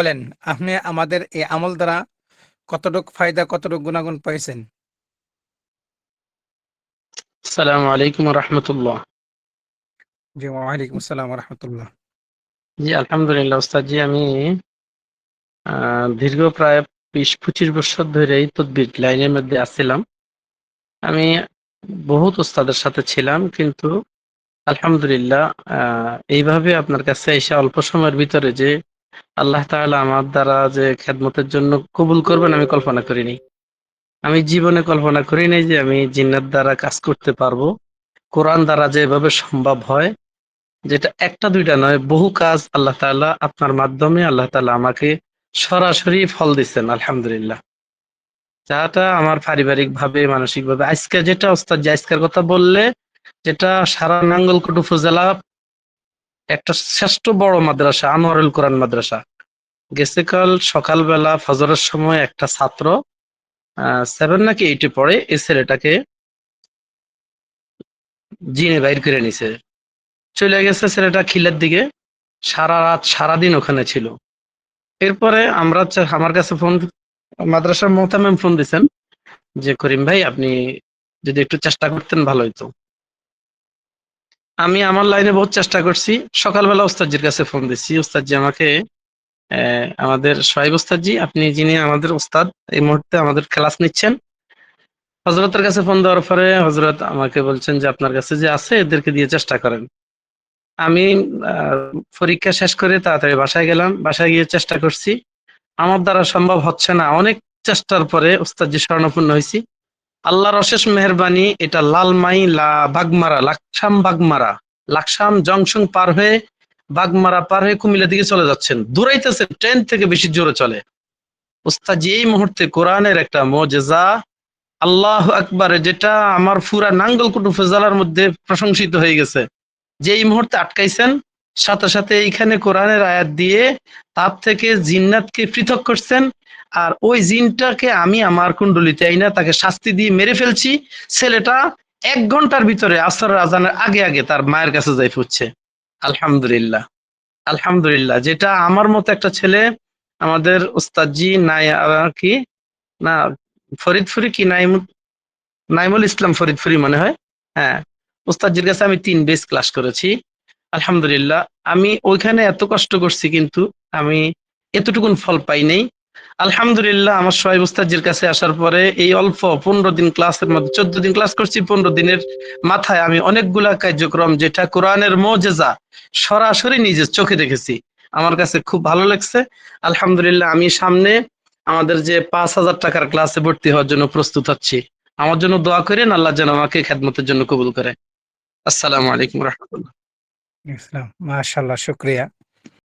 বলেন, আপনি আমাদের এই আমল দ্বারা কতটুক ফায়দা, কতটুক গুণাগুণ পাইছেন? আসসালামু আলাইকুম রহমতুল্লাহ। জি, ওয়ালাইকুম আসসালাম রহমতুল্লাহ। জি আলহামদুলিল্লাহ ওস্তাদ জি, আমি দীর্ঘ প্রায় 20-25 বছর ধরে এই তদবির লাইনের মধ্যে আসছিলাম। আমি বহুত ওস্তাদের সাথে ছিলাম, কিন্তু আলহামদুলিল্লাহ এইভাবে আপনার কাছে এসে অল্প সময়ের ভিতরে যে আল্লাহ তাআলা আমার দ্বারা যে খেদমতের জন্য কবুল করবেন আমি কল্পনা করিনি। আমি জীবনে কল্পনা করি নাই যে আমি জিন্নাত দ্বারা কাজ করতে পারবো। কোরআন দ্বারা যেভাবে সম্ভব হয়, যেটা একটা দুইটা নয়, বহু কাজ আল্লাহ তাআলা আপনার মাধ্যমে আল্লাহ তাআলা আমাকে সরাসরি ফল দিচ্ছেন আলহামদুলিল্লাহ। যাটা আমার পারিবারিক ভাবে মানসিক ভাবে আজকে যেটা ওস্তাদ যে আজকের কথা বললে, যেটা সারা নাঙ্গলকোট উপজেলা একটা শ্রেষ্ঠ বড় মাদ্রাসা আনোয়ারুল কোরআন মাদ্রাসা। গেছে কাল সকালবেলা ফজরের সময় একটা ছাত্র 7 নাকি 8-এ পড়ে, এই ছেলেটাকে জিনে বাইর করে নিছে, চলে গেছে ছেলেটা খিলের দিকে। সারা রাত সারাদিন ওখানে ছিল। এরপরে আমার কাছে ফোন, মাদ্রাসার মোহতামিম ফোন দিছেন যে করিম ভাই আপনি যদি একটু চেষ্টা করতেন ভালো হইতো। আমি আমার লাইনে বহুত চেষ্টা করছি। সকালবেলা ওস্তাদজির কাছে ফোন দিচ্ছি, ওস্তাদজি আমাকে আমাদের সোহাইব ওস্তাদজি, আপনি যিনি আমাদের ওস্তাদ এই মুহূর্তে আমাদের ক্লাস নিচ্ছেন, হজরতের কাছে ফোন দেওয়ার পরে হজরত আমাকে বলছেন যে আপনার কাছে যে আছে এদেরকে দিয়ে চেষ্টা করেন। আমি আহ, পরীক্ষা শেষ করে তাড়াতাড়ি বাসায় গেলাম, বাসায় গিয়ে চেষ্টা করছি। আমার দ্বারা সম্ভব হচ্ছে না, অনেক চেষ্টার পরে ওস্তাদজি শরণাপন্ন হয়েছি। আল্লাহর অশেষ মেহেরবানি, এটা লালমাই বাগমারা লাকসাম জংশন পার হয়ে বাগমারা পার হয়ে কুমিল্লা দিকে চলে যাচ্ছেন, দূরাইতেছে, ট্রেন থেকে বেশি জোরে চলে। ওস্তাদজি এই মুহূর্তে কোরআনের একটা মুজিজা, আল্লাহ আকবার, যেটা আমার পুরা নাঙ্গলকোট উপজেলার মধ্যে প্রশংসিত হয়ে গেছে, যে এই মুহূর্তে আটকাইছেন, সাথে সাথে এইখানে কোরআনের আয়াত দিয়ে তার থেকে জিন্নাতকে পৃথক করছেন। আর ওই জিনটাকে আমি আমার কুণ্ডলিতে আইনা তাকে শাস্তি দিয়ে মেরে ফেলছি। ছেলেটা 1 ঘন্টার ভিতরে আসর আজানের আগে আগে তার মায়ের কাছে যাই পড়ছে। আলহামদুলিল্লাহ, আলহামদুলিল্লাহ। যেটা আমার মতো একটা ছেলে, আমাদের ওস্তাদজি নাই কি না, ফরিদপুরি কি নাইমুল ইসলাম ফরিদপুরি মনে হয়। হ্যাঁ, ওস্তাদজির কাছে আমি 3 বেজ ক্লাস করেছি আলহামদুলিল্লাহ। আমি ওইখানে এত কষ্ট করছি, কিন্তু আমি এতটুকুন ফল পাই নাই। আলহামদুলিল্লাহ আমার সোহাইব ওস্তাদজির কাছে আসার পরে এই অল্প 15 দিন ক্লাসের মধ্যে, 14 দিন ক্লাস করছি, 15 দিনের মাথায় আমি অনেকগুলা কার্যক্রম, যেটা কোরআনের মুজিজা, সরাসরি নিজের চোখে দেখেছি। আমার কাছে খুব ভালো লাগছে আলহামদুলিল্লাহ। আমি সামনে আমাদের যে 5,000 টাকার ক্লাসে ভর্তি হওয়ার জন্য প্রস্তুত হচ্ছি। আমার জন্য দোয়া করেন, আল্লাহ যেন আমাকে খেদমতের জন্য কবুল করে। আসসালামু আলাইকুম রহমতুল্লাহ। ইসলাম, মাশাআল্লাহ, শুকরিয়া।